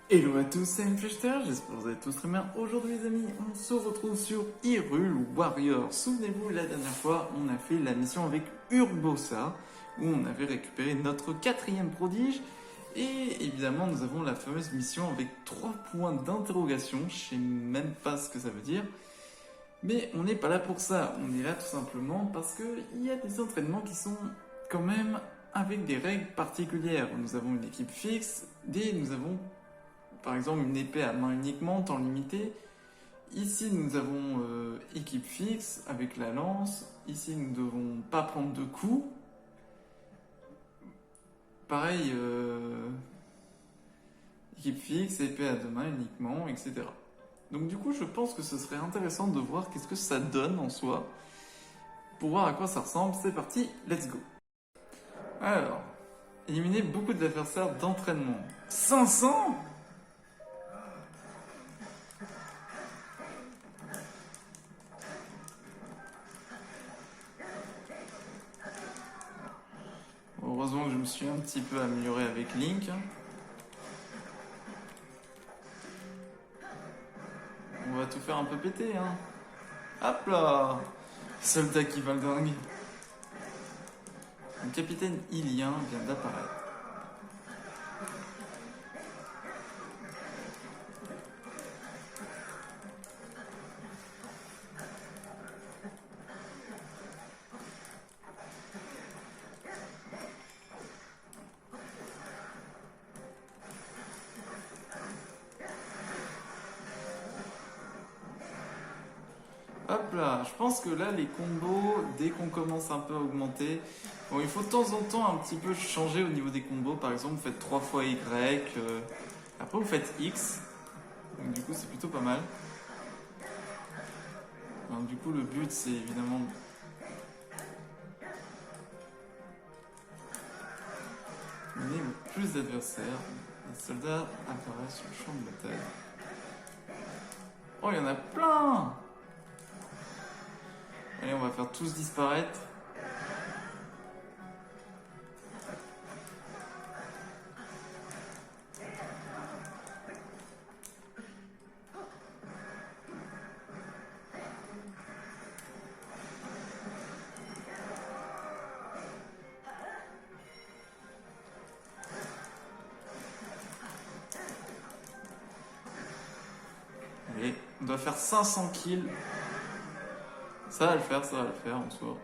Hello à tous, c'est Mfechter, j'espère que vous allez tous très bien. Aujourd'hui les amis, on se retrouve sur Hyrule Warriors. Souvenez-vous, la dernière fois, on a fait la mission avec Urbosa, où on avait récupéré notre quatrième prodige. Et évidemment, nous avons la fameuse mission avec 3 points d'interrogation, je sais même pas ce que ça veut dire. Mais on n'est pas là pour ça, on est là tout simplement parce qu'il y a des entraînements qui sont quand même avec des règles particulières. Nous avons une équipe fixe, nous avons par exemple une épée à main uniquement, temps limité. Ici nous avons équipe fixe avec la lance. Ici nous ne devons pas prendre de coups. Pareil, équipe fixe, épée à deux mains uniquement, etc. Donc du coup je pense que ce serait intéressant de voir qu'est-ce que ça donne en soi. Pour voir à quoi ça ressemble, c'est parti, let's go. Alors, éliminer beaucoup d'adversaires d'entraînement. 500. Heureusement que je me suis un petit peu amélioré avec Link. On va tout faire un peu péter, hein. Hop là! Soldat qui va le dingue. Le capitaine Ilien vient d'apparaître. Hop là, je pense que là les combos, dès qu'on commence un peu à augmenter, bon il faut de temps en temps un petit peu changer au niveau des combos. Par exemple vous faites 3 fois Y, après vous faites X, donc du coup c'est plutôt pas mal. Alors, du coup le but c'est évidemment mener le plus d'adversaires. Les soldats apparaissent sur le champ de bataille. Oh il y en a plein! Allez, on va faire tous disparaître. Allez, on doit faire 500 kills. Ça va le faire en soi.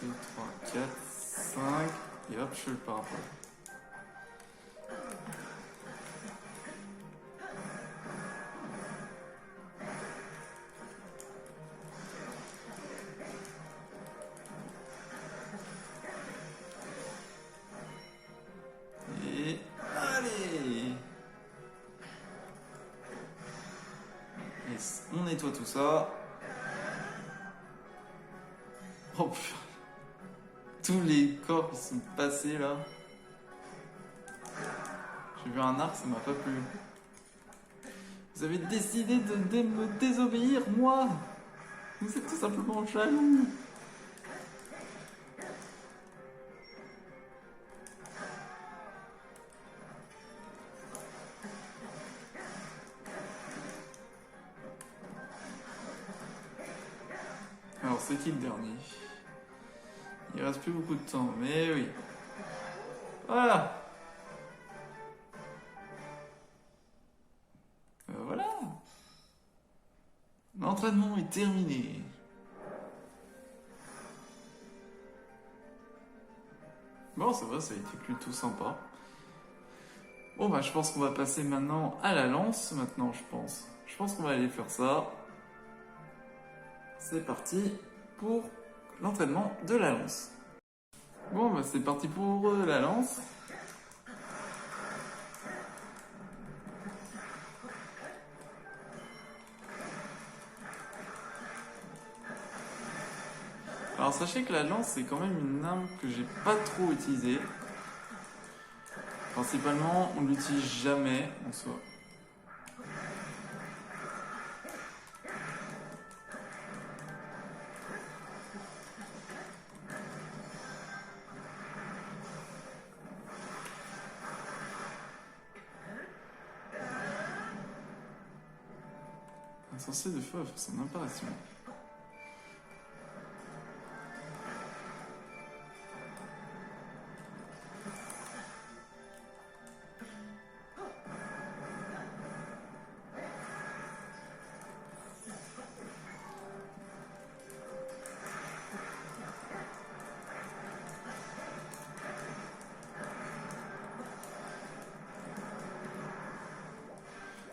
Deux, 3, 4, 5, et hop, je fais le parapluie. Et allez! Et on nettoie tout ça. Oh putain. Tous les corps qui sont passés là. J'ai vu un arc, ça m'a pas plu. Vous avez décidé de me désobéir, moi! Vous êtes tout simplement jaloux! Alors, c'est qui le dernier? Il reste plus beaucoup de temps, mais oui. Voilà! Voilà! L'entraînement est terminé. Bon, c'est vrai, ça a été plutôt sympa. Bon, bah, je pense qu'on va passer maintenant à la lance, maintenant, je pense. Je pense qu'on va aller faire ça. C'est parti pour l'entraînement de la lance. Bon, bah, c'est parti pour la lance. Alors sachez que la lance c'est quand même une arme que j'ai pas trop utilisée. Principalement, on l'utilise jamais en soi. Un sorcier de feu a fait son apparition.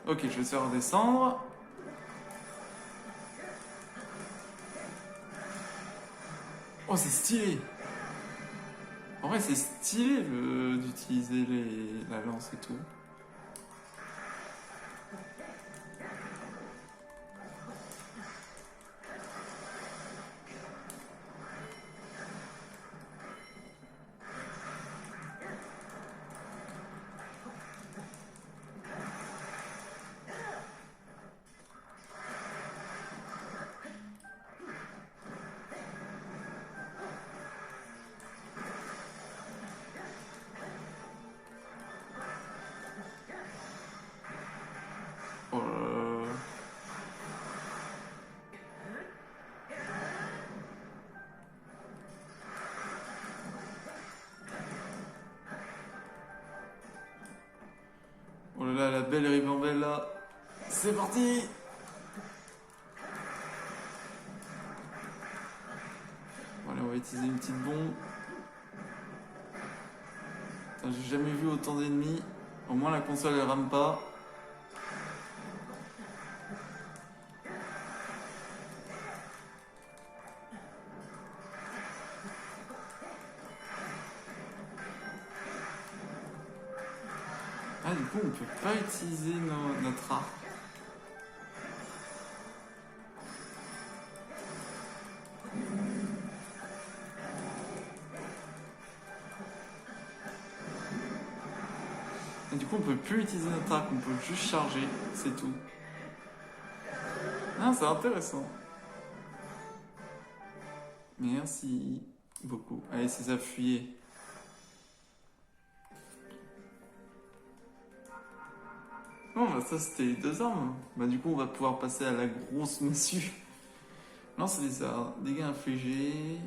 Ok, je vais essayer de redescendre. Oh, c'est stylé! En vrai, c'est stylé d'utiliser la lance et tout. Oh là là. Oh là là, la belle ribambelle là. C'est parti! Bon, allez, on va utiliser une petite bombe. Putain, j'ai jamais vu autant d'ennemis. Au moins la console elle rame pas. Ah, du coup, on peut pas utiliser notre arc. Et du coup, on peut plus utiliser notre arc, on peut juste charger, c'est tout. Ah, c'est intéressant. Merci beaucoup. Allez, c'est ça, fuyez. Bon, bah ça c'était les deux armes. Bah du coup, on va pouvoir passer à la grosse massue. Non, c'est des armes. Dégâts infligés.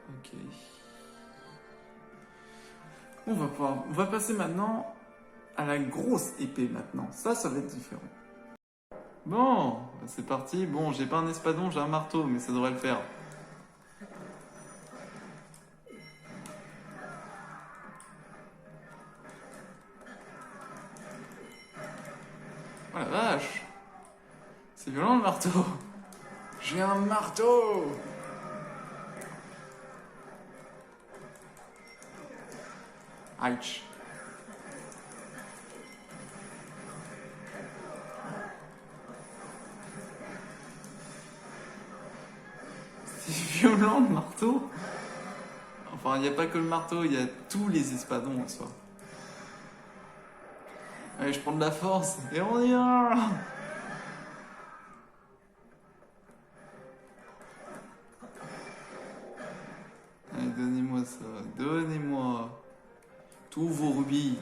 Ok. On va passer maintenant à la grosse épée maintenant. Ça va être différent. Bon, bah, c'est parti. Bon, j'ai pas un espadon, j'ai un marteau, mais ça devrait le faire. Oh la vache! C'est violent le marteau! J'ai un marteau! Aïe! C'est violent le marteau! Enfin, il n'y a pas que le marteau, il y a tous les espadons en soi. Allez, je prends de la force et on y va! Allez, donnez-moi ça, donnez-moi tous vos rubis.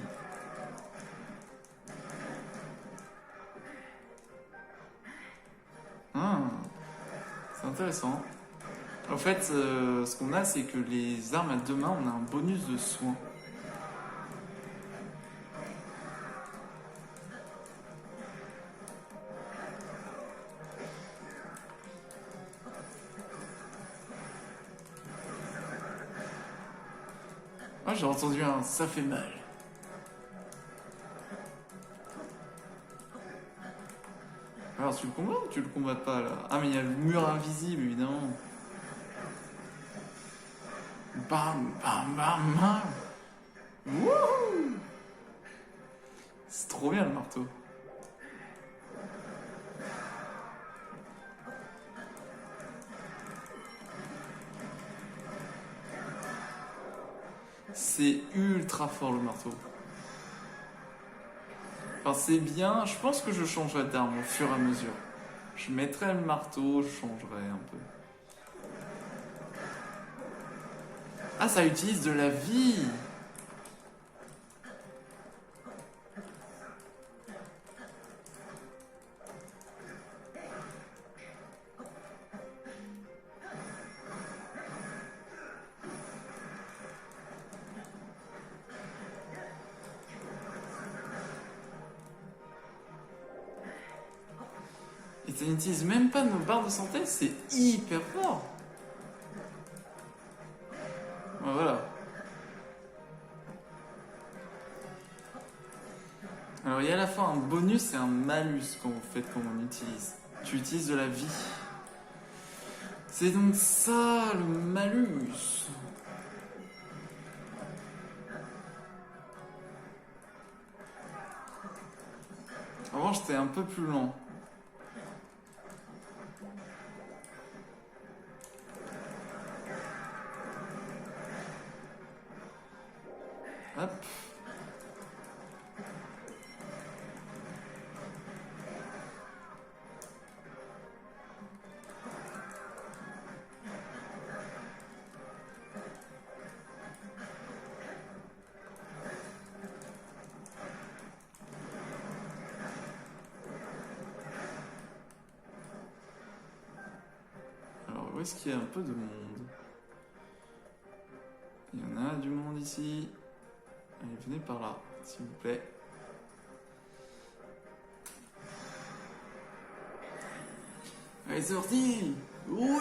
Ah, c'est intéressant. En fait, ce qu'on a, c'est que les armes à deux mains, on a un bonus de soin. Ah, j'ai entendu un ça fait mal. Alors, tu le combats ou tu le combats pas là? Ah, mais il y a le mur invisible évidemment. Bam, bam, bam, bam. Wouhou! C'est trop bien le marteau. C'est ultra fort le marteau. Enfin, c'est bien. Je pense que je changerai d'arme au fur et à mesure. Je mettrai le marteau, je changerai un peu. Ah, ça utilise de la vie! Et ça n'utilise même pas nos barres de santé, c'est hyper fort! Ben voilà. Alors il y a à la fois un bonus et un malus quand vous faites comme on utilise. Tu utilises de la vie. C'est donc ça le malus. Avant j'étais un peu plus lent. Hop. Alors où est-ce qu'il y a un peu de monde? Il y en a du monde ici. Allez, venez par là, s'il vous plaît. Allez, c'est parti! Oui!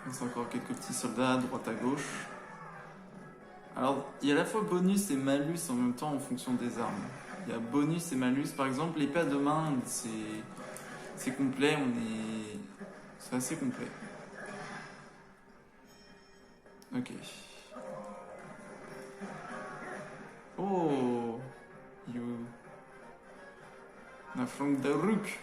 Il y a encore quelques petits soldats à droite à gauche. Alors, il y a à la fois bonus et malus en même temps en fonction des armes. Il y a bonus et malus. Par exemple, l'épée à deux mains, c'est complet. C'est assez complet. Ok. Oh, you. La flanque d'Aruk.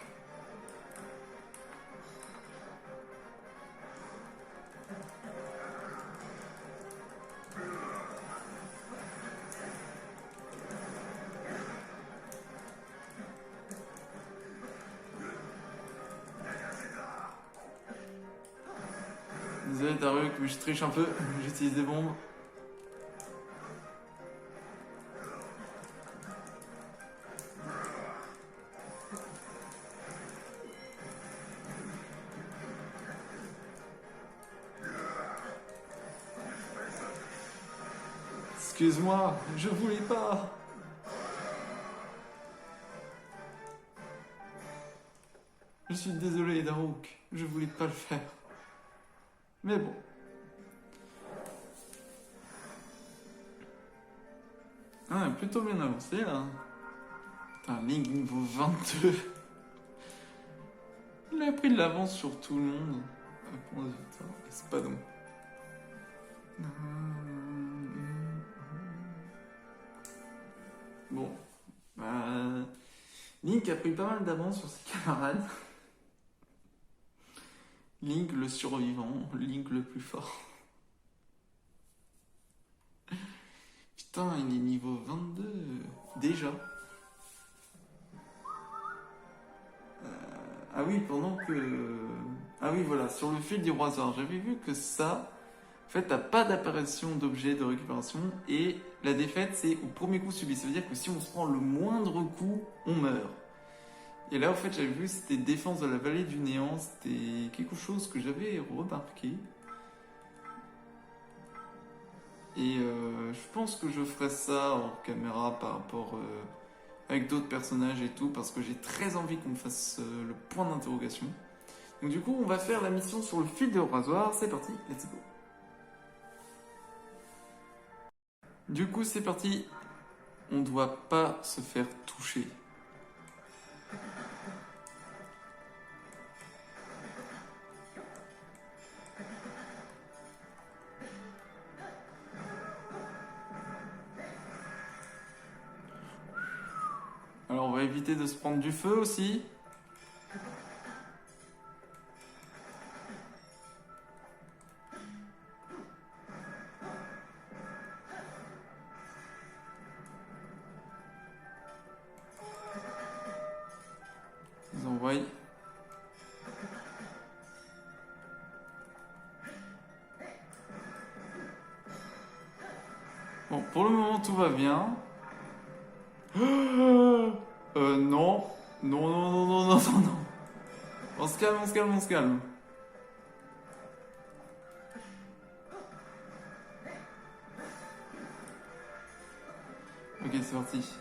Désolé Daruk, mais je triche un peu, j'utilise des bombes. Excuse-moi, je voulais pas. Je suis désolé Daruk, je voulais pas le faire. Mais bon. Ah, plutôt bien avancé là. Putain, Link niveau 22. Il a pris de l'avance sur tout le monde. C'est pas donc. Bon. Link a pris pas mal d'avance sur ses camarades. Link le survivant, Link le plus fort. Putain, il est niveau 22 déjà. Ah oui, pendant que... Ah oui, voilà, sur le fil du rasoir, j'avais vu que ça... En fait, t'as pas d'apparition d'objet de récupération et la défaite, c'est au premier coup subi. Ça veut dire que si on se prend le moindre coup, on meurt. Et là, en fait, j'avais vu, c'était défense de la vallée du néant. C'était quelque chose que j'avais remarqué. Et je pense que je ferai ça en caméra par rapport avec d'autres personnages et tout, parce que j'ai très envie qu'on fasse le point d'interrogation. Donc du coup, on va faire la mission sur le fil de rasoir. C'est parti, let's go. Du coup, c'est parti. On doit pas se faire toucher. éviter de se prendre du feu aussi. Ils envoient. Bon, pour le moment, tout va bien. Non. Non, non, non, non, non, non, non. On se calme, on se calme, on se calme. Ok, c'est parti.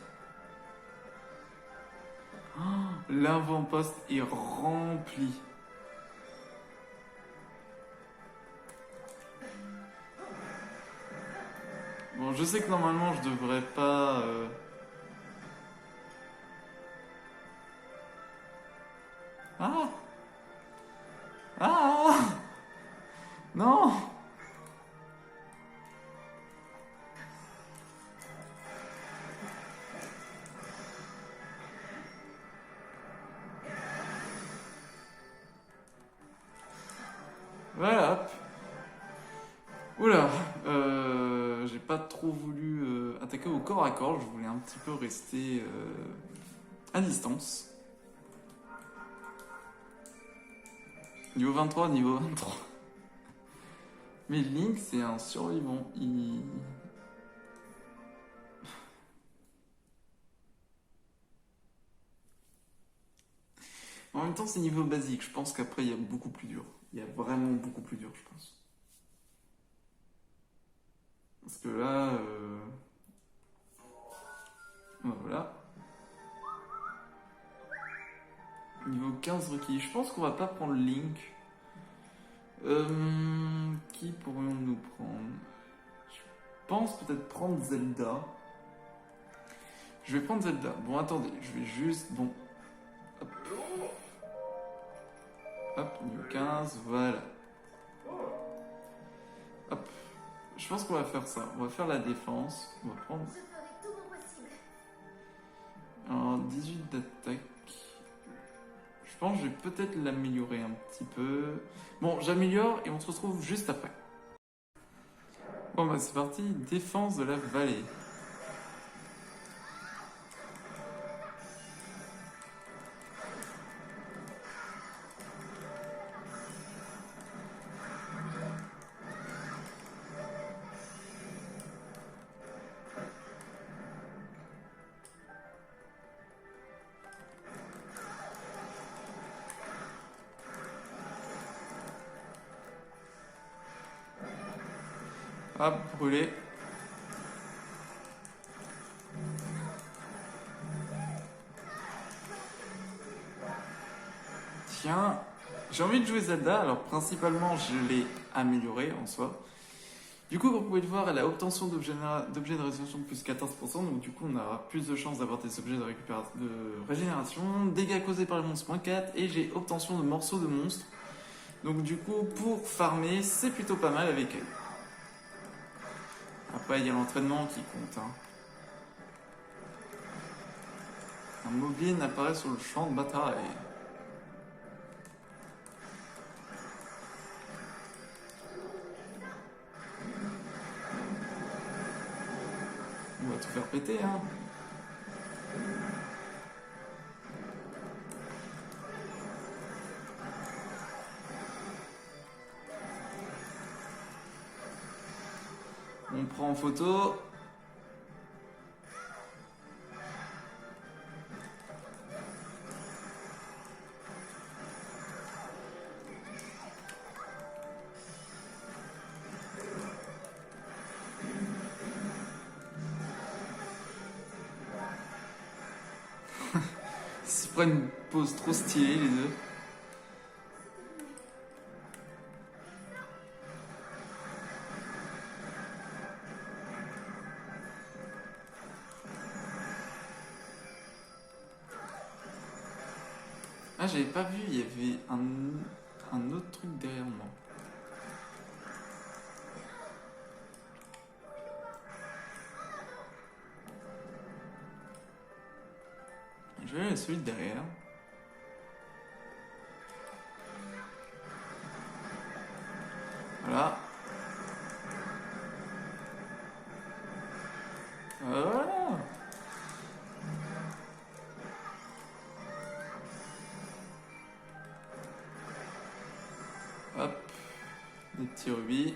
L'avant-poste est rempli. Bon, je sais que normalement, je devrais pas... Ah! Ah! Non! Voilà, hop. Oula, j'ai pas trop voulu attaquer au corps à corps, je voulais un petit peu rester à distance. Niveau 23, niveau 23. Mais Link, c'est un survivant. En même temps, c'est niveau basique. Je pense qu'après, il y a beaucoup plus dur. Il y a vraiment beaucoup plus dur, je pense. Parce que là... voilà. Niveau 15 requis. Je pense qu'on va pas prendre Link. Qui pourrions-nous prendre? Je pense peut-être prendre Zelda. Je vais prendre Zelda. Bon, attendez. Je vais juste... Bon. Hop. Hop, niveau 15. Voilà. Hop. Je pense qu'on va faire ça. On va faire la défense. On va prendre... Alors, 18 d'attaque. Je pense que je vais peut-être l'améliorer un petit peu. Bon, j'améliore et on se retrouve juste après. Bon, bah c'est parti. Défense de la vallée. Hop, brûler. Tiens, j'ai envie de jouer Zelda, alors principalement je l'ai amélioré en soi. Du coup, comme vous pouvez le voir, elle a obtention d'objets de résolution de plus 14%, donc du coup on aura plus de chances d'avoir des objets de régénération, dégâts causés par les monstres -4, et j'ai obtention de morceaux de monstres. Donc du coup, pour farmer, c'est plutôt pas mal avec elle. Après, il y a l'entraînement qui compte. Hein. Un moblin apparaît sur le champ de bataille. On va tout faire péter, hein. On prend en photo. Ils se prennent une pose trop stylée, les deux. Ah, j'avais pas vu, il y avait un autre truc derrière moi. Je Je vais aller celui de derrière. Voilà. Voilà. Hop. Des petits rubis.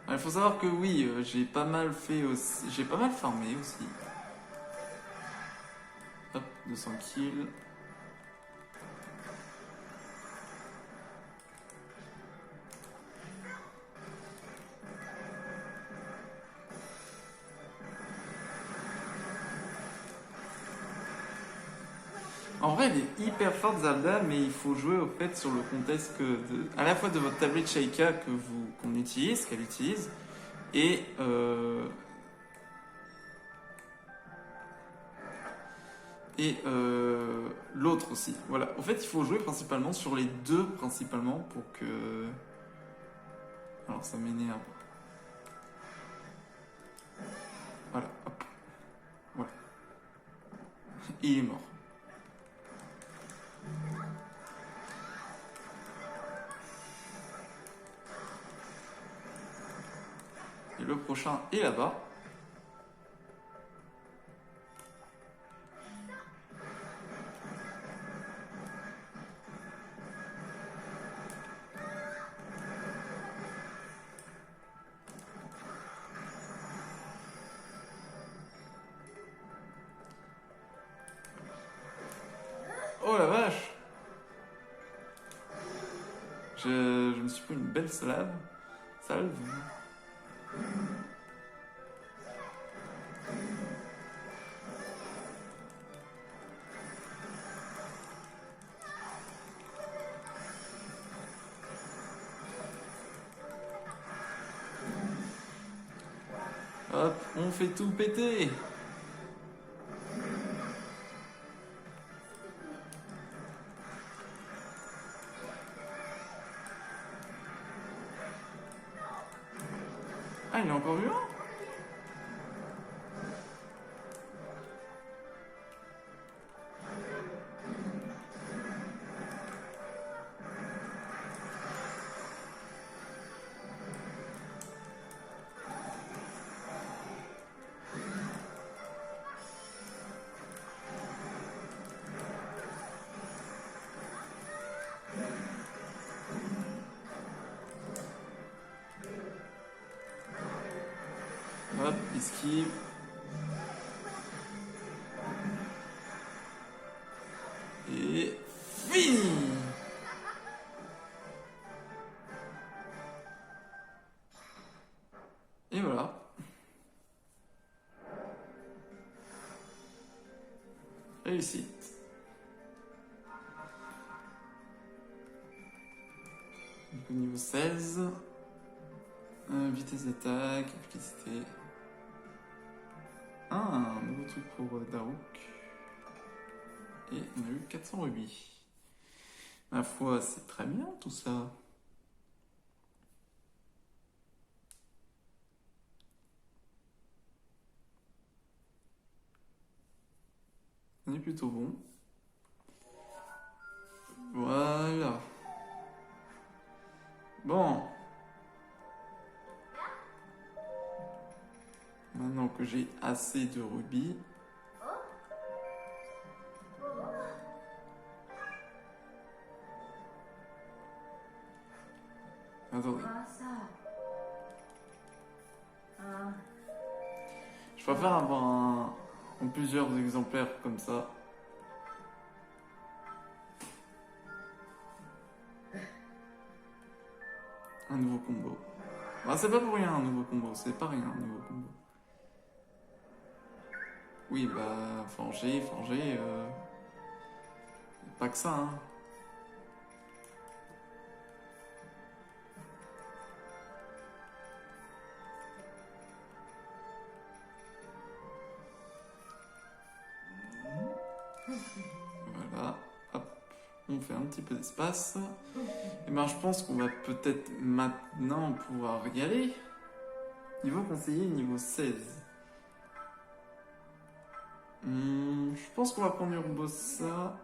Il faut savoir que oui, j'ai pas mal fait aussi. J'ai pas mal farmé aussi. Hop, 200 kills. En vrai, elle est hyper forte Zelda, mais il faut jouer au fait sur le contexte à la fois de votre tablette Sheikah qu'on utilise, qu'elle utilise, et l'autre aussi. Voilà. En fait, il faut jouer principalement sur les deux principalement pour que. Alors ça m'énerve. Voilà. Hop. Voilà. Il est mort. Et le prochain est là-bas. Oh la vache! Je me suis pris une belle salve. Hop, on fait tout péter! Ah, il est encore vivant? Hop, esquive. Et fini! Et voilà. Réussite. Donc au niveau 16. Vitesse d'attaque, efficacité. Ah, un nouveau truc pour Daruk. Et on a eu 400 rubis. Ma foi, c'est très bien tout ça. On est plutôt bon. Voilà. Bon. Maintenant que j'ai assez de rubis. Attendez. Je préfère avoir plusieurs exemplaires comme ça. Un nouveau combo. Bah, c'est pas pour rien un nouveau combo, c'est pas rien un nouveau combo. Oui, bah, forger, pas que ça, hein. Voilà, hop, on fait un petit peu d'espace. Et ben, je pense qu'on va peut-être maintenant pouvoir y aller. Niveau conseiller, niveau 16. Je pense qu'on va prendre Urbosa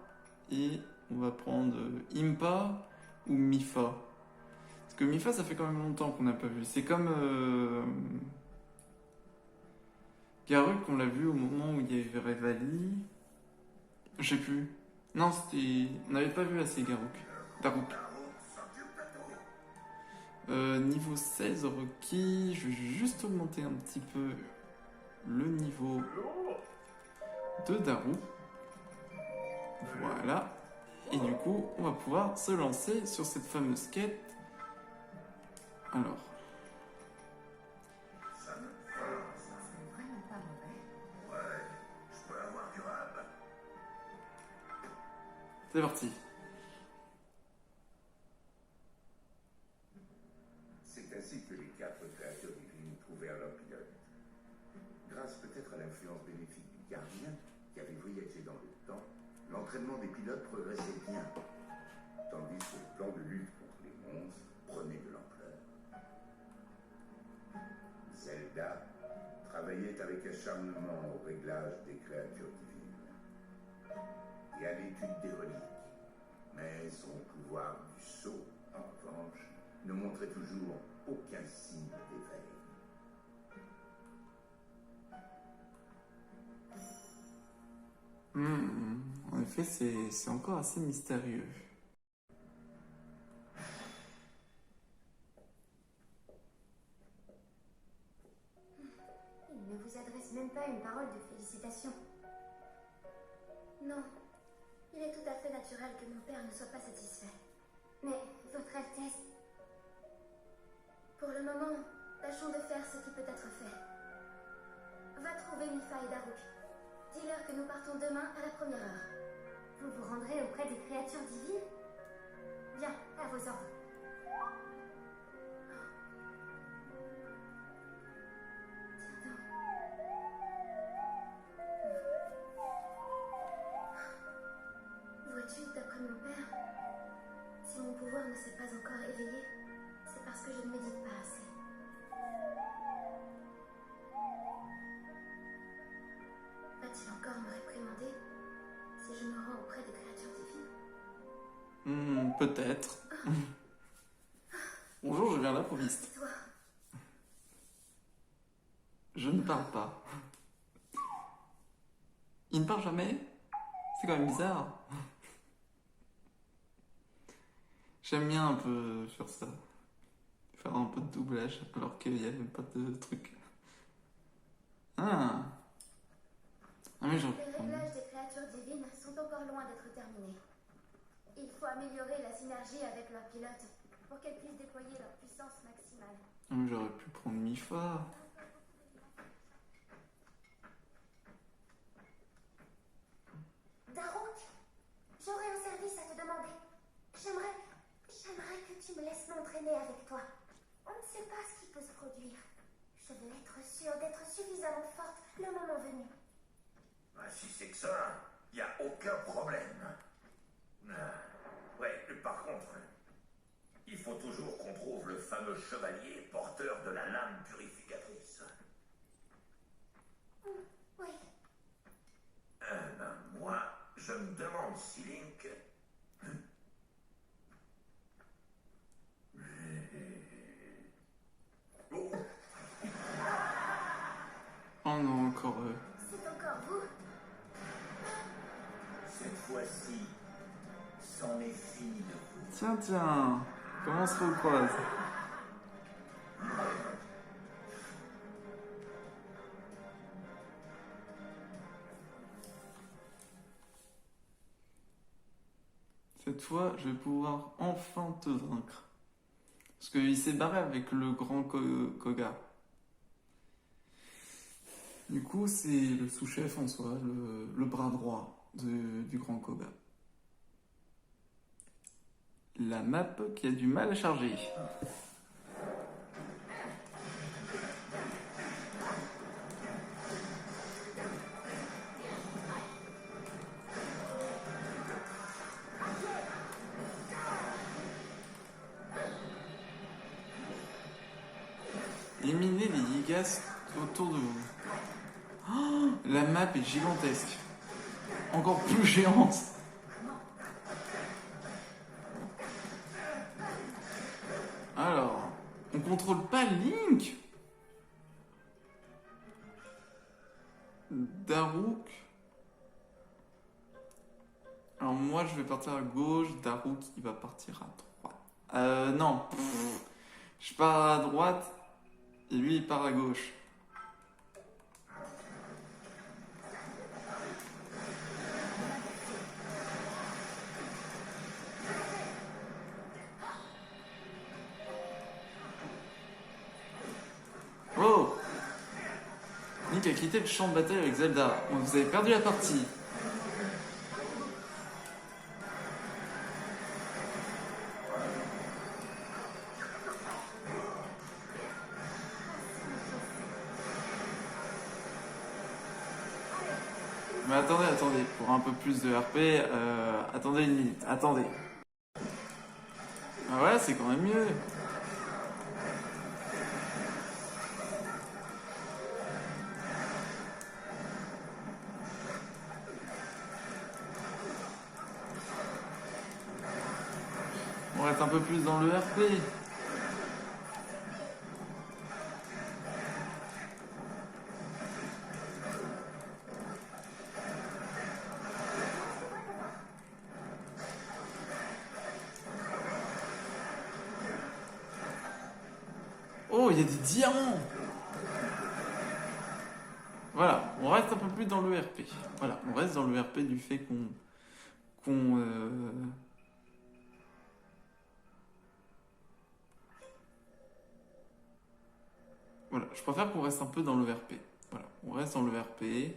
et on va prendre Impa ou Mifa. Parce que Mifa, ça fait quand même longtemps qu'on n'a pas vu. C'est comme Garruk, on l'a vu au moment où il y avait Revali. Je sais plus. Non, c'était. On n'avait pas vu assez Garruk. Daruk. Niveau 16 requis, je vais juste augmenter un petit peu le niveau de Daru. Voilà. Et du coup, on va pouvoir se lancer sur cette fameuse quête. Alors. C'est parti. C'est ainsi que les 4 créatures divines trouvèrent leur pilote. Grâce peut-être à l'influence bénéfique du gardien, qui avait voyagé dans le temps, l'entraînement des pilotes progressait bien, tandis que le plan de lutte contre les monstres prenait de l'ampleur. Zelda travaillait avec acharnement au réglage des créatures divines et à l'étude des reliques, mais son pouvoir du sceau, en revanche, ne montrait toujours aucun signe d'éveil. En effet, c'est encore assez mystérieux. Il ne vous adresse même pas une parole de félicitations. Non, il est tout à fait naturel que mon père ne soit pas satisfait. Mais, Votre Altesse, pour le moment, tâchons de faire ce qui peut être fait. Va trouver Mifa et Daruk. Dis-leur que nous partons demain à la première heure. Vous vous rendrez auprès des créatures divines? Bien, à vos ordres. Tiens donc. Vois-tu, d'après mon père, si mon pouvoir ne s'est pas encore éveillé, c'est parce que je ne médite pas assez. Va-t-il encore me réprimander si je me rends auprès des créatures divines? Peut-être. Bonjour, je viens là pour l'improviste. Toi, Je ne parle pas. Il ne parle jamais? C'est quand même bizarre. J'aime bien un peu faire ça. Faire un peu de doublage alors qu'il n'y a même pas de truc. Ah. Ah mais j'en les réglages des créatures divines sont encore loin d'être terminés. Il faut améliorer la synergie avec leurs pilotes pour qu'elles puissent déployer leur puissance maximale. Ah, mais j'aurais pu prendre Mifa. Daruk, j'aurais un service à te demander. J'aimerais que tu me laisses m'entraîner avec toi. On ne sait pas ce qui peut se produire. Je veux être sûre d'être suffisamment forte le moment venu. Si c'est que ça, il n'y a aucun problème. Ouais, par contre, il faut toujours qu'on trouve le fameux chevalier porteur de la lame purificatrice. Oui. Moi, je me demande si Link... Oh, Oh non, encore eux. C'est encore vous? cette fois-ci, c'en est fini de vous. Tiens, comment on se recroise? Cette fois, je vais pouvoir enfin te vaincre. Parce qu'il s'est barré avec le grand Koga. Du coup, c'est le sous-chef en soi, le bras droit du grand Koga. La map qui a du mal à charger. Éliminez les Yigas autour de vous. Oh, la map est gigantesque. Encore plus géante. Alors, on contrôle pas Link. Daruk. Alors moi je vais partir à gauche, Daruk il va partir à droite. Non. Je pars à droite et lui il part à gauche. Oh! Link a quitté le champ de bataille avec Zelda. Vous avez perdu la partie. Mais attendez, pour un peu plus de RP, attendez une minute, attendez. Ah ouais, c'est quand même mieux. On reste un peu plus dans le RP. Oh, il y a des diamants! Voilà, on reste un peu plus dans le RP. Voilà, on reste dans le RP du fait qu'on Voilà, je préfère qu'on reste un peu dans le RP. Voilà, on reste dans le RP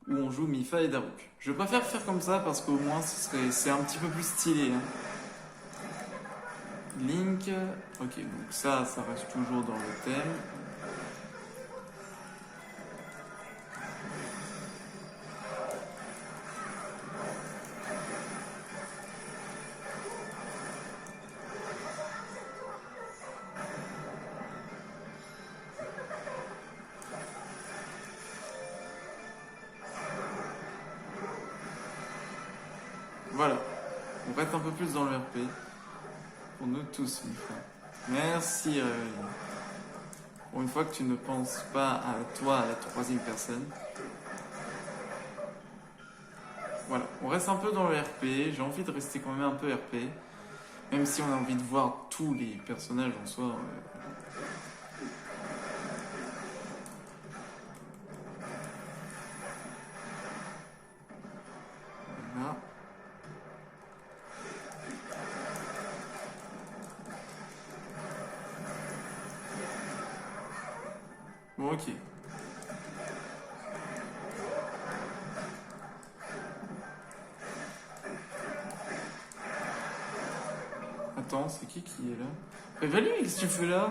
où on joue Mipha et Daruk. Je préfère faire comme ça parce qu'au moins c'est un petit peu plus stylé. Hein. Link, ok, donc ça reste toujours dans le thème. Voilà, on reste un peu plus dans le RP. Pour nous tous, Mipha. Merci, pour une fois que tu ne penses pas à toi, à la troisième personne. Voilà, on reste un peu dans le RP. J'ai envie de rester quand même un peu RP. Même si on a envie de voir tous les personnages en soi. Voilà. Bon, ok. Attends, c'est qui est là? Révalue, qu'est-ce que tu fais là?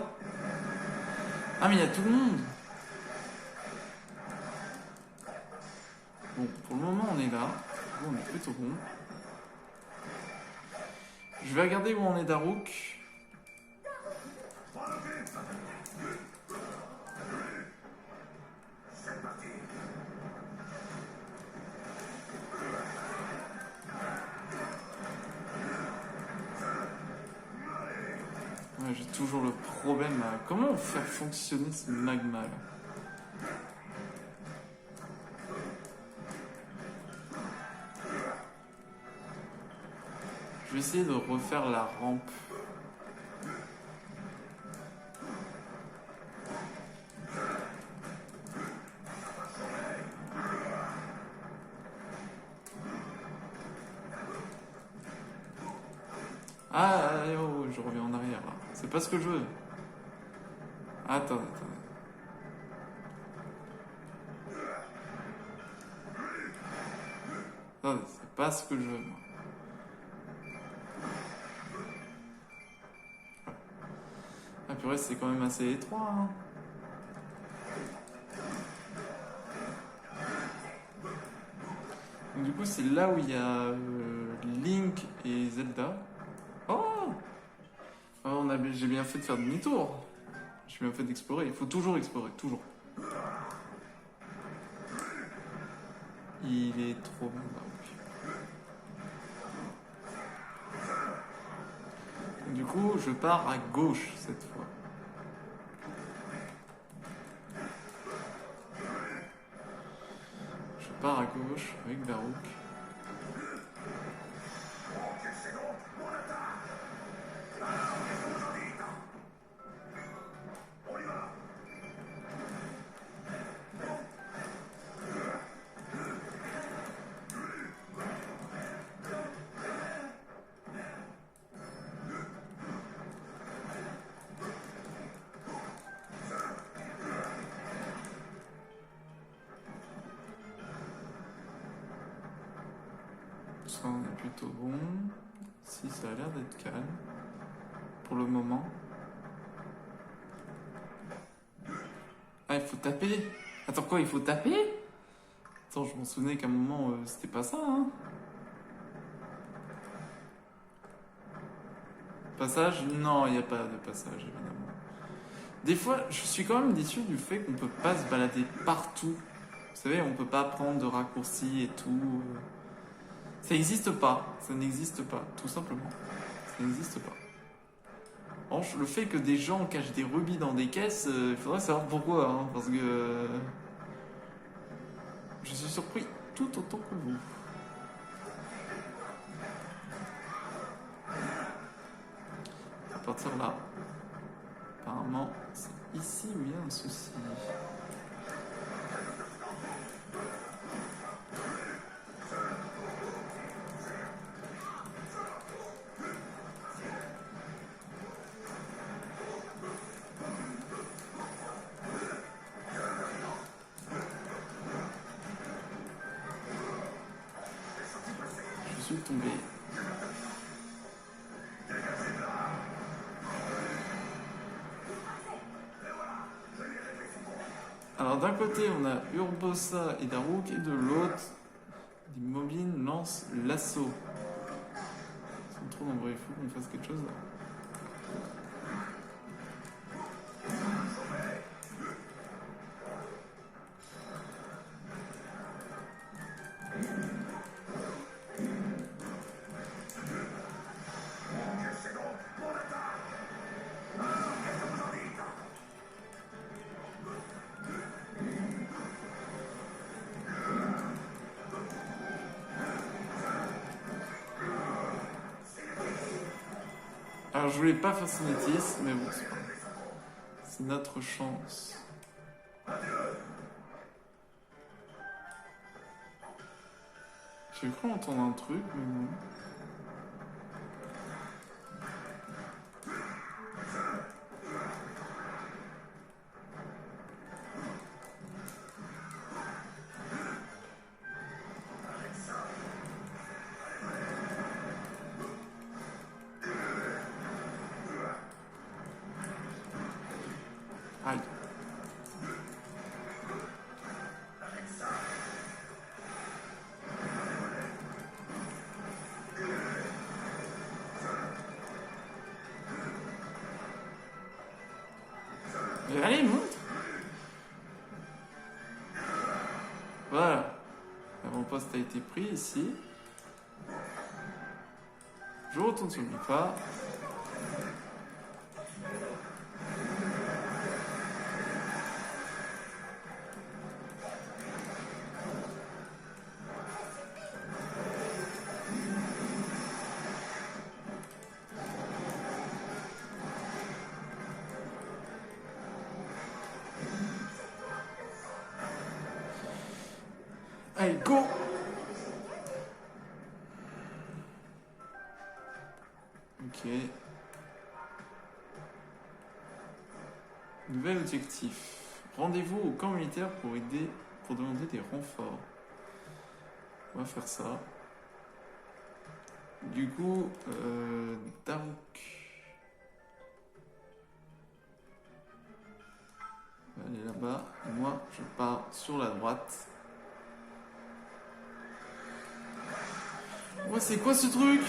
Ah, mais il y a tout le monde! Bon, pour le moment, on est là. Bon, on est plutôt bon. Je vais regarder où on est Daruk. Ouais, j'ai toujours le problème à... Comment faire fonctionner ce magma là? Je vais essayer de refaire la rampe. Ah, oh, je reviens en arrière là. C'est pas ce que je veux. Attends. Attendez, c'est pas ce que je veux moi. Ah purée, c'est quand même assez étroit. Hein. Donc du coup, c'est là où il y a Link et Zelda. Oh, j'ai bien fait de faire demi-tour. J'ai bien fait d'explorer. Il faut toujours explorer, toujours. Il est trop bien, Daruk. Du coup, je pars à gauche cette fois. Je pars à gauche avec Daruk. Ça, on est plutôt bon. Si, ça a l'air d'être calme. Pour le moment. Ah, il faut taper. Attends, quoi, il faut taper? Attends, je m'en souvenais qu'à un moment, c'était pas ça, hein. Passage? Non, il n'y a pas de passage, évidemment. Des fois, je suis quand même déçu du fait qu'on peut pas se balader partout. Vous savez, on peut pas prendre de raccourcis et tout. Ça n'existe pas. Ça n'existe pas, tout simplement. Ça n'existe pas. En revanche, le fait que des gens cachent des rubis dans des caisses, il faudrait savoir pourquoi, hein, parce que je suis surpris tout autant que vous. À partir de là, apparemment, c'est ici où il y a un souci. Je suis tombé. Alors d'un côté on a Urbosa et Daruk et de l'autre des Moblins lancent l'assaut. Ils sont trop nombreux, il faut qu'on fasse quelque chose là. Alors je voulais pas faire cinétis, mais bon, c'est notre chance. J'ai cru entendre un truc, mais non. Aïe. Mais allez, monte. Voilà. L'avant-poste a été pris ici. Je retourne sur le Bifa. Allez, go! Ok. Nouvel objectif. Rendez-vous au camp militaire pour demander des renforts. On va faire ça. Du coup, Daruk va aller là-bas. Moi, je pars sur la droite. Ouais, c'est quoi ce truc?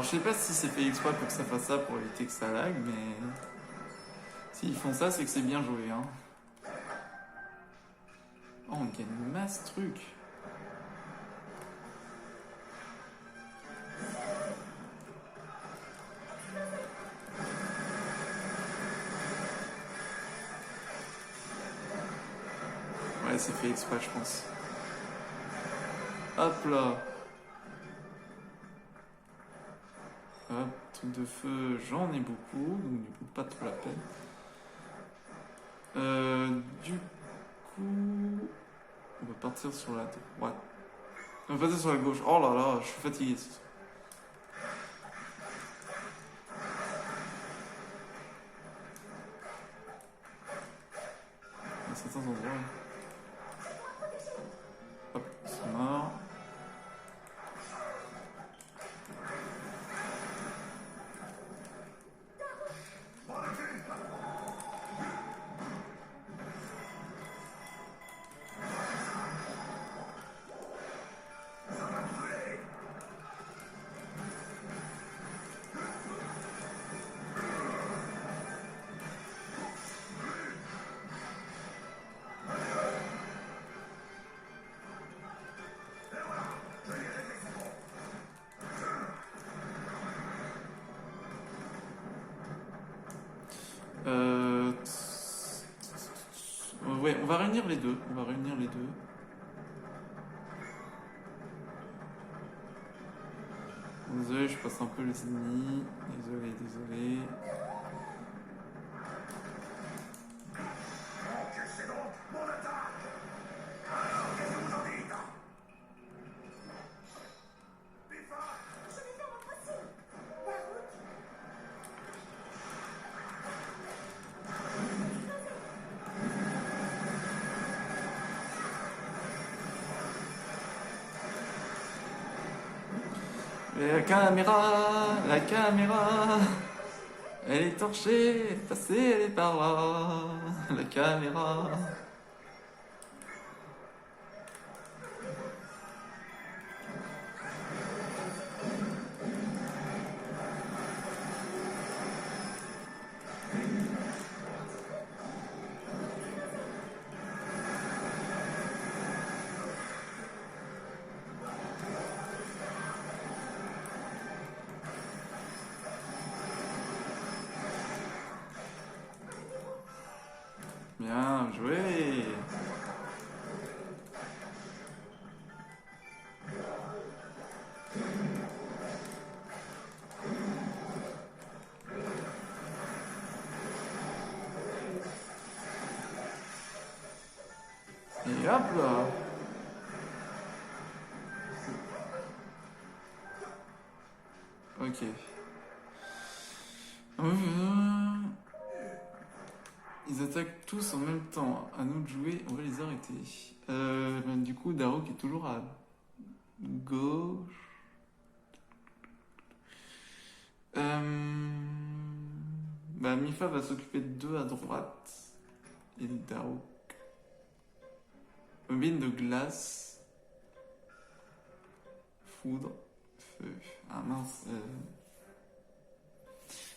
Alors je sais pas si c'est fait exprès pour que ça fasse ça pour éviter que ça lag, mais s'ils font ça, c'est que c'est bien joué, hein. Oh, on gagne masse truc. Ouais, c'est fait exprès, je pense. Hop là. Hop, truc de feu, j'en ai beaucoup, donc du coup, pas trop la peine. Du coup, on va partir sur la droite. On va partir sur la gauche. Oh là là, je suis fatigué ce soir. À certains endroits. Hop, c'est mort. Ouais, on va réunir les deux. On va réunir les deux. Désolé, je passe un peu les ennemis. Désolé, désolé. Encaissez donc mon attaque. Alors, qu'est-ce que vous en dites? Bifa, Je vais faire mon possible. Darouk, Mais la caméra, elle est torchée, elle est passée, elle est par là. La caméra. Bien joué. Et hop là. Ok. Ils attaquent tous en même temps. À nous de jouer, on va les arrêter. Du coup, Darok est toujours à gauche. Mifa va s'occuper de deux à droite. Et Darok. Mine de glace. Foudre. Feu. Ah mince.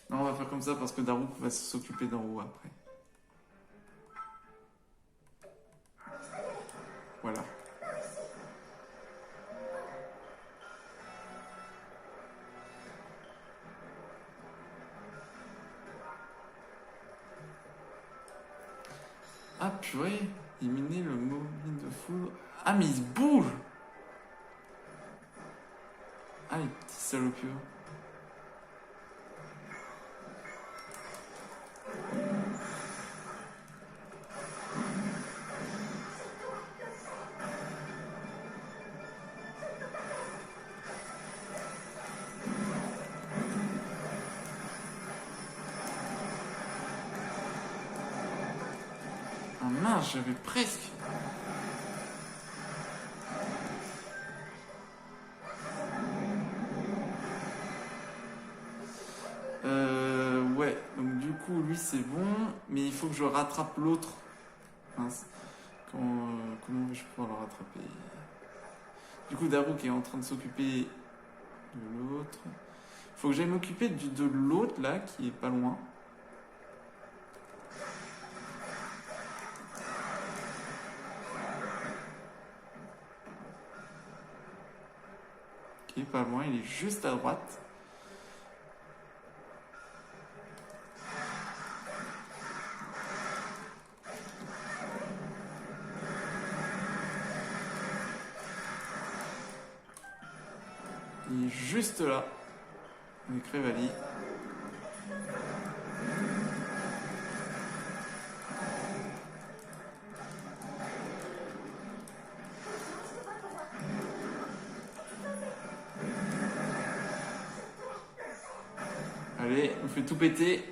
Non, on va faire comme ça parce que Darok va s'occuper d'en haut après. Voilà. Ah purée, éliminer le mobile de foudre. Ah mais il se bouge. Ah les petits salopios. Ah mince, j'avais presque. Ouais, donc du coup, lui c'est bon, mais il faut que je rattrape l'autre. Mince. Comment vais-je pouvoir le rattraper? Du coup, Daruk est en train de s'occuper de l'autre. Faut que j'aille m'occuper de l'autre là qui est pas loin. Qui est pas loin, il est juste à droite. Il est juste là, avec Revali. Allez, on fait tout péter.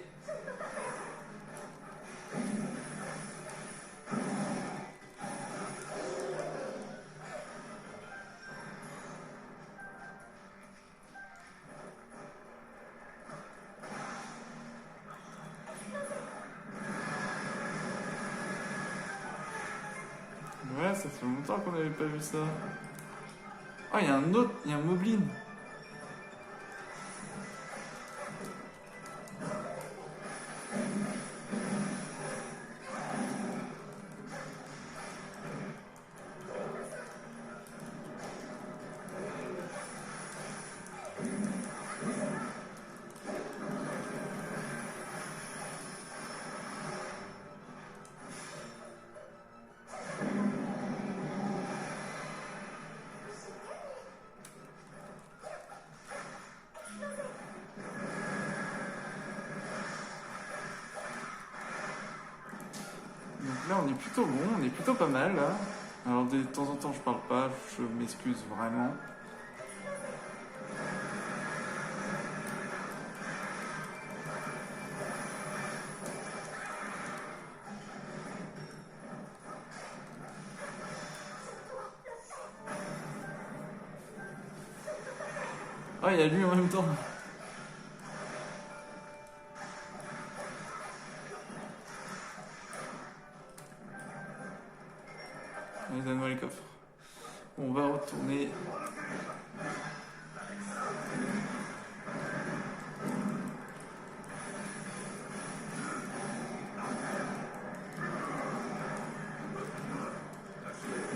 Ouais, ça fait longtemps qu'on n'avait pas vu ça. Ah, il y a un autre, il y a un Moblin. Donc là, on est plutôt bon, on est plutôt pas mal là. Alors de temps en temps, je parle pas, je m'excuse vraiment. Ah, il y a lui en même temps. Allez, donne-moi les coffres. On va retourner.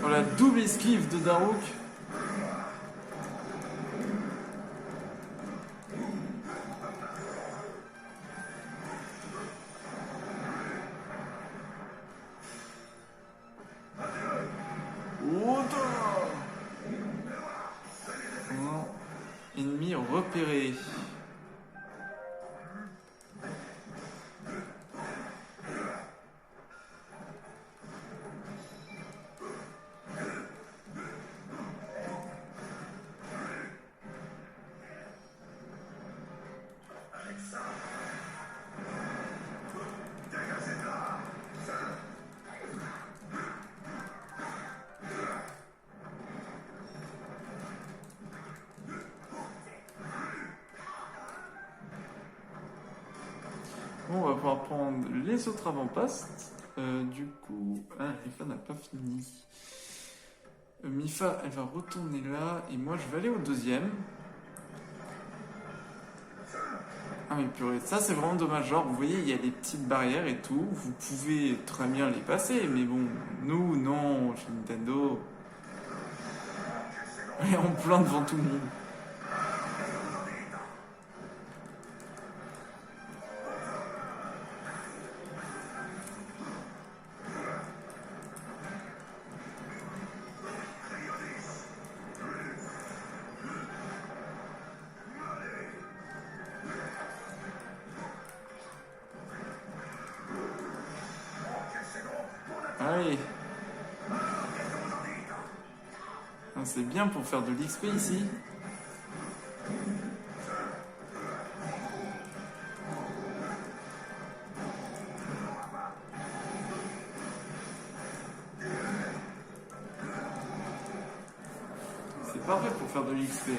Oh, la double esquive de Daruk. Ennemi repéré. Bon, on va pouvoir prendre les autres avant-postes. Du coup, Mifa n'a pas fini. Mifa, elle va retourner là. Et moi, je vais aller au deuxième. Ah mais purée, ça c'est vraiment dommage. Genre, vous voyez, il y a des petites barrières et tout. Vous pouvez très bien les passer. Mais bon, nous, non, chez Nintendo. On est en plein devant tout le monde. Allez. C'est bien pour faire de l'XP ici. C'est parfait pour faire de l'XP.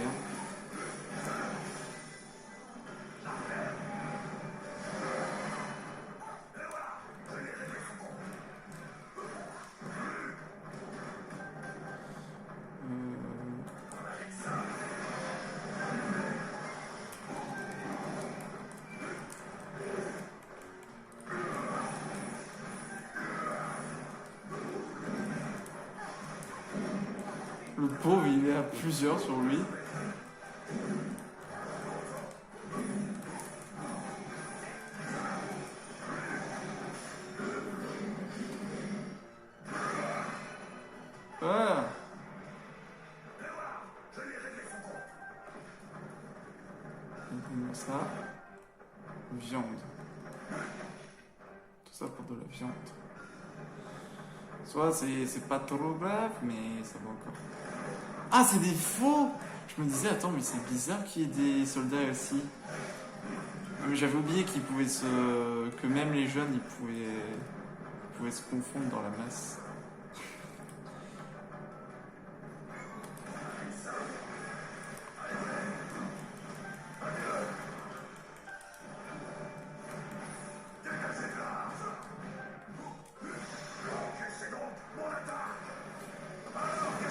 Le pauvre, il est à plusieurs sur lui. Ah. Ça. Viande. Tout ça pour de la viande. Soit c'est pas trop grave, mais ça va encore. Ah, c'est des faux! Je me disais, attends, mais c'est bizarre qu'il y ait des soldats aussi. Mais j'avais oublié qu'ils pouvaient que même les jeunes, ils pouvaient se confondre dans la masse.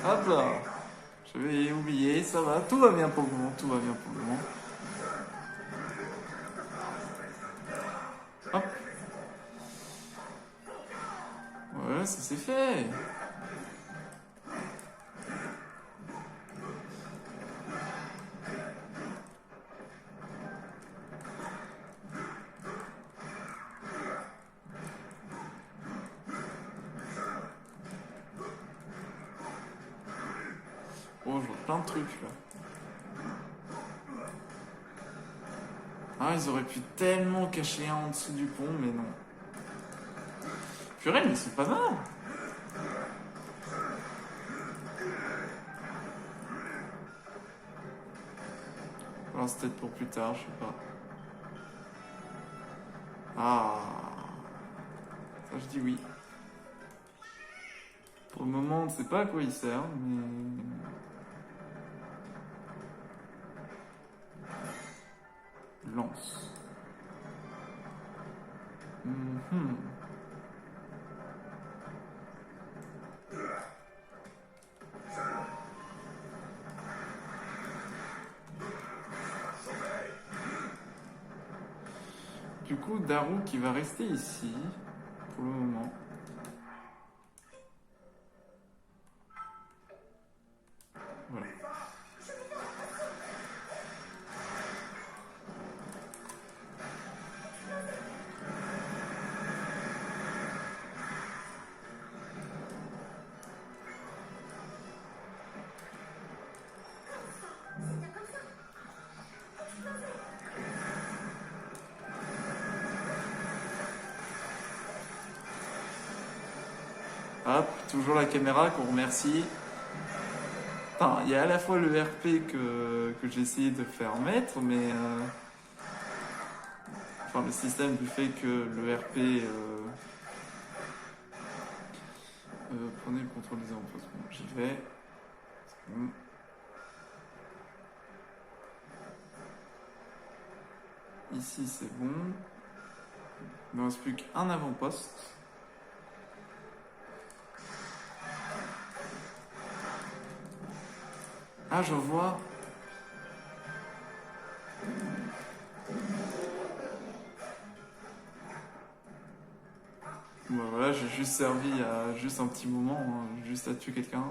Hop là! J'avais oublié, ça va, tout va bien pour le moment, tout va bien pour le moment. Hop! Ouais, ça c'est fait! Oh, je vois plein de trucs là. Ah, ils auraient pu tellement cacher un en dessous du pont, mais non. Purée, mais c'est pas mal! Alors, c'est peut-être pour plus tard, je sais pas. Ah! Ça, je dis oui. Pour le moment, on ne sait pas à quoi il sert, mais... Lance. Du coup, Daru qui va rester ici, pour le moment. Voilà. Hop, toujours la caméra qu'on remercie. Enfin, il y a à la fois le RP que j'ai essayé de faire mettre, mais... Enfin, le système du fait que le RP... prenez le contrôle des emplacements. J'y vais. C'est bon. Ici, c'est bon. Il ne reste plus qu'un avant-poste. Ah, je vois. Bon, voilà, j'ai juste servi à juste un petit moment, hein, juste à tuer quelqu'un.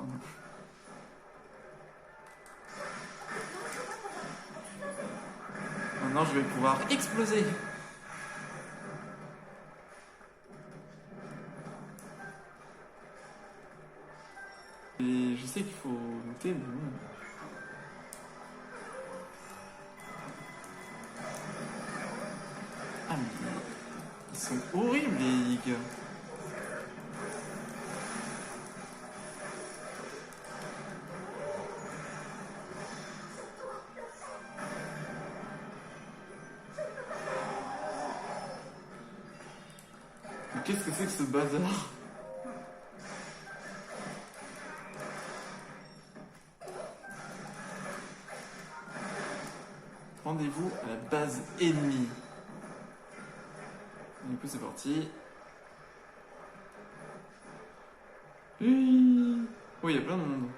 Maintenant, je vais pouvoir exploser. Et je sais qu'il faut noter, mais bon. Ah, mais ils sont horribles, les gars. Mais qu'est-ce que c'est que ce bazar? Rendez-vous à la base ennemie. Du coup, c'est parti. Oui, il y a plein de monde.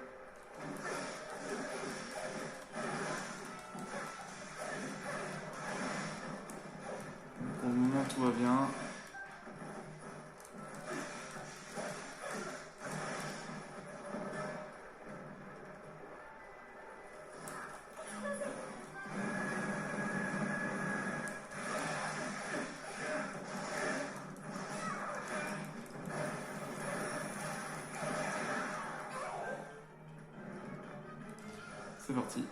Pour le moment, tout va bien. C'est parti.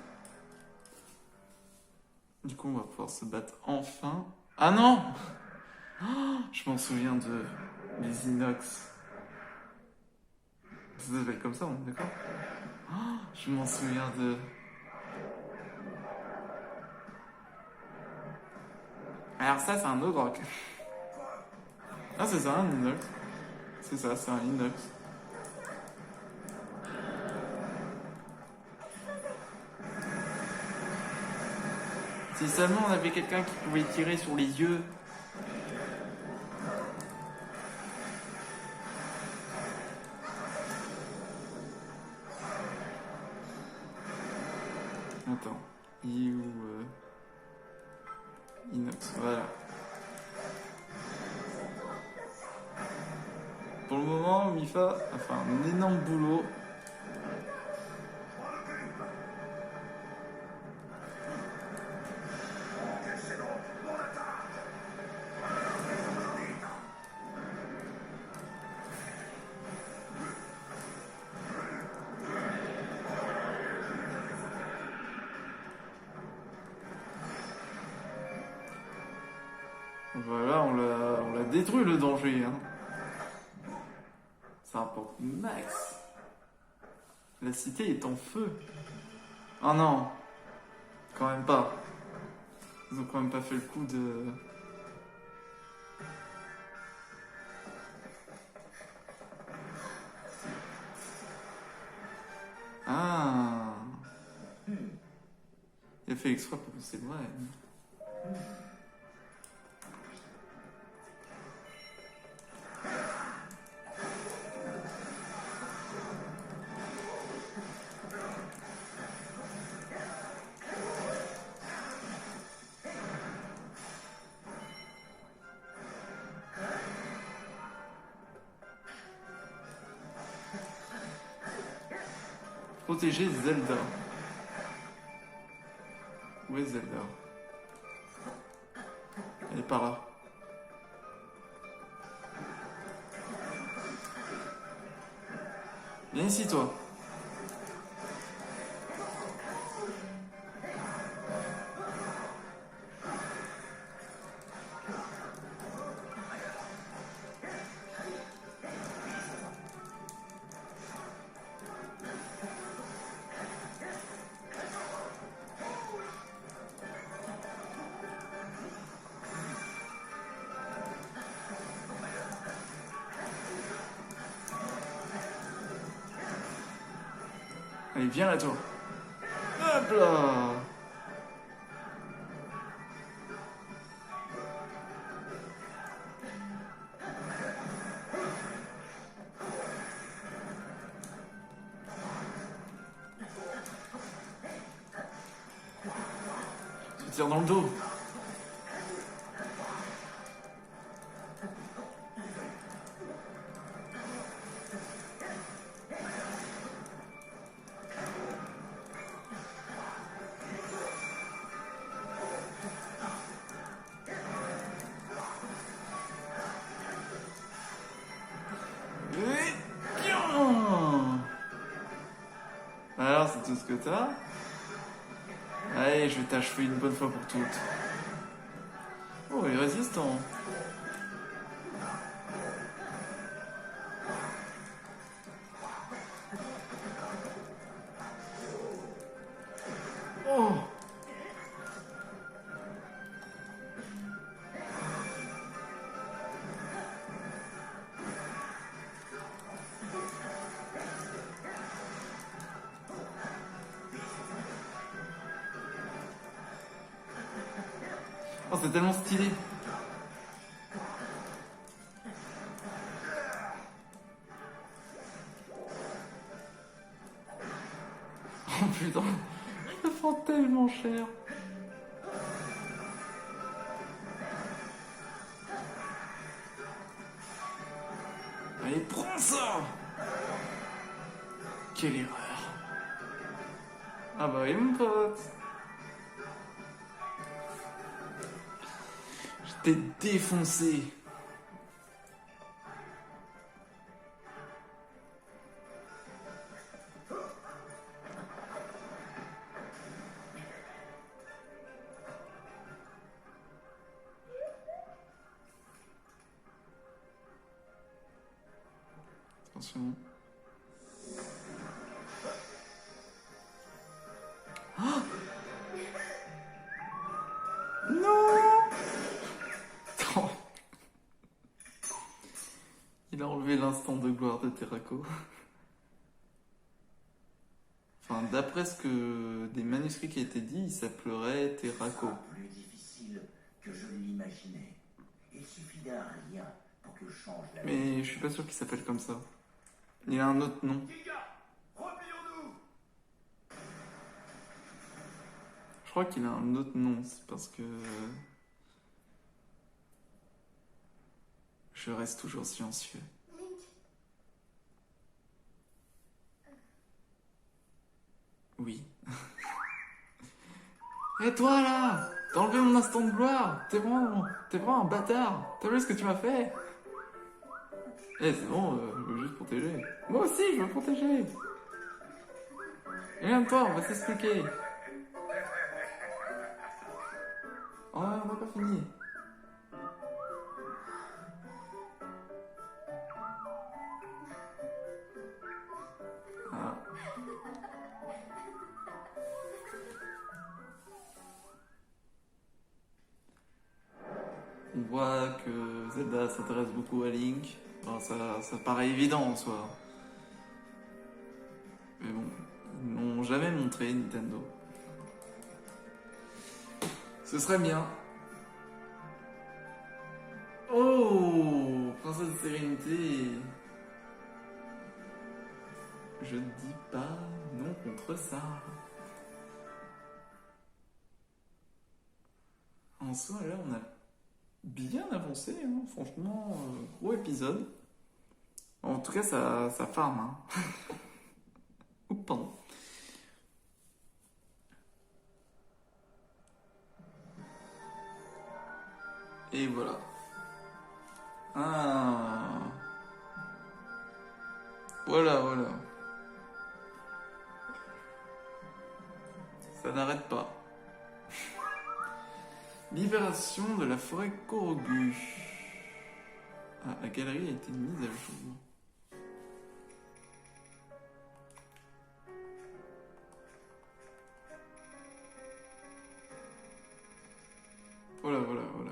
Du coup, on va pouvoir se battre enfin. Ah non! Oh, je m'en souviens de les inox. Ça s'appelle comme ça, on est d'accord? Oh, je m'en souviens de... Alors ça, c'est un ogre. Ah, c'est ça, un inox. C'est ça, c'est un inox. Si seulement on avait quelqu'un qui pouvait tirer sur les yeux. Attends, il est où Inox, voilà. Pour le moment, Mifa a fait un énorme boulot. Voilà, on l'a détruit le danger. Hein. Ça rapporte max. La cité est en feu. Oh non, quand même pas. Ils ont quand même pas fait le coup de... Ah. Il a fait exprès pour que c'est vrai. Protéger Zelda. Où est Zelda? Elle est par là. Viens ici, toi. Allez, viens là, toi. Hop là. Je tire dans le dos. Alors, c'est tout ce que t'as? Allez, je vais t'achever une bonne fois pour toutes. Oh, il est résistant. Oh! Oh, c'est tellement stylé. Oh putain, je me prends tellement cher. Allez, prends ça! Quelle erreur. Ah bah oui, mon pote. Je t'ai défoncé. Attention. Oh non. Oh. Il a enlevé l'instant de gloire de Terako. Enfin, d'après ce que des manuscrits qui étaient dit, il s'appellerait Terako. Plus difficile que je l'imaginais. Il suffit d'un rien pour que je change la vie. Mais je suis pas sûr qu'il s'appelle comme ça. Il a un autre nom. Replions-nous. Je crois qu'il a un autre nom, c'est parce que... Je reste toujours silencieux. Link, Oui. Et toi là, t'as enlevé mon instant de gloire. T'es vraiment un bâtard. T'as vu ce que tu m'as fait? Eh, c'est bon, je veux juste protéger. Moi aussi, je veux protéger. Et même toi, on va s'expliquer. Oh, on n'a pas fini. Ah. On voit que Zelda s'intéresse beaucoup à Link. Bon, ça paraît évident en soi. Mais bon, ils n'ont jamais montré Nintendo. Ce serait bien. Oh, Princesse de Sérénité. Je ne dis pas non contre ça. En soi, là, on a bien avancé, hein. Franchement, gros épisode. En tout cas, ça farm. Hein. Oups, pardon. Et voilà. Ah. Voilà. Ça n'arrête pas. Libération de la forêt Korogu. Ah, la galerie a été mise à jour. Voilà.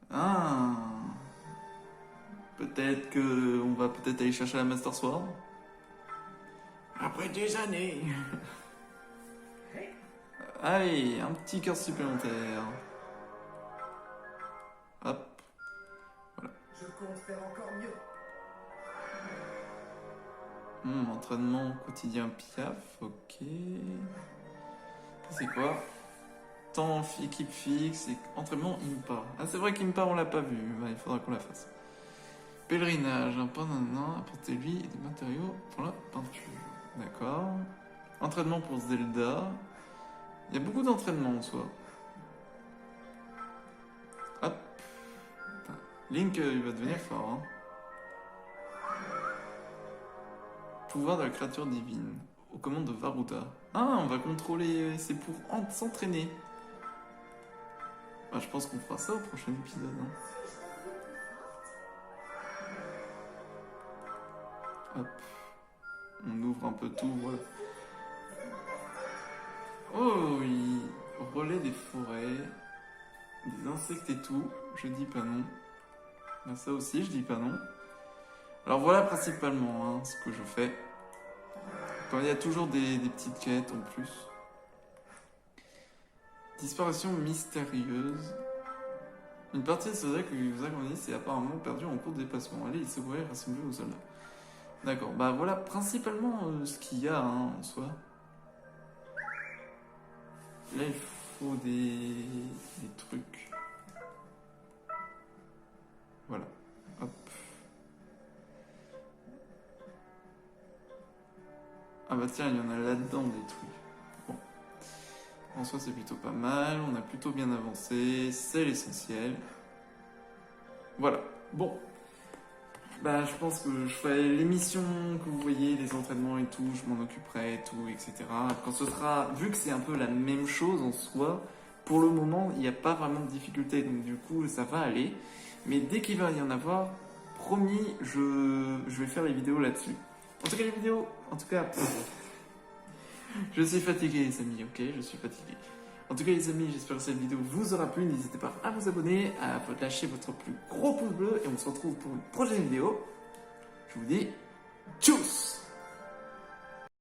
Ah. Peut-être que on va peut-être aller chercher la Master Sword. Après des années. Allez, un petit cœur supplémentaire. Hop. Voilà. Je compte faire encore mieux. Entraînement quotidien Piaf, ok. C'est quoi? Temps équipe fixe et entraînement Impa. Ah, c'est vrai qu'Impa on l'a pas vu, il faudra qu'on la fasse. Pèlerinage, un panana, apportez-lui des matériaux pour la peinture. D'accord. Entraînement pour Zelda. Il y a beaucoup d'entraînement en soi. Hop. Putain. Link, il va devenir fort. Hein. Pouvoir de la créature divine. Aux commandes de Varuta. Ah, on va contrôler. C'est pour s'entraîner. Bah, je pense qu'on fera ça au prochain épisode. Hein. Hop. On ouvre un peu tout, voilà. Oh oui, relais des forêts, des insectes et tout, je dis pas non. Là, ça aussi, je dis pas non. Alors voilà principalement hein, ce que je fais. Quand il y a toujours des petites quêtes en plus. Disparition mystérieuse. Une partie de soldats que vous agrandissez est apparemment perdue en cours de déplacement. Allez, il se courait rassembler aux soldats. D'accord, bah voilà principalement ce qu'il y a hein, en soi. Là, il faut des trucs. Voilà. Hop. Ah bah tiens, il y en a là-dedans des trucs. Bon. En soi, c'est plutôt pas mal. On a plutôt bien avancé. C'est l'essentiel. Voilà. Bon. Bah, je pense que je ferai l'émission que vous voyez, les entraînements et tout, je m'en occuperai et tout, etc. Quand ce sera, vu que c'est un peu la même chose en soi, pour le moment, il n'y a pas vraiment de difficulté, donc du coup, ça va aller. Mais dès qu'il va y en avoir, promis, je vais faire les vidéos là-dessus. En tout cas, les vidéos, je suis fatigué, les amis, ok? Je suis fatigué. En tout cas, les amis, j'espère que cette vidéo vous aura plu. N'hésitez pas à vous abonner, à lâcher votre plus gros pouce bleu et on se retrouve pour une prochaine vidéo. Je vous dis tchuss!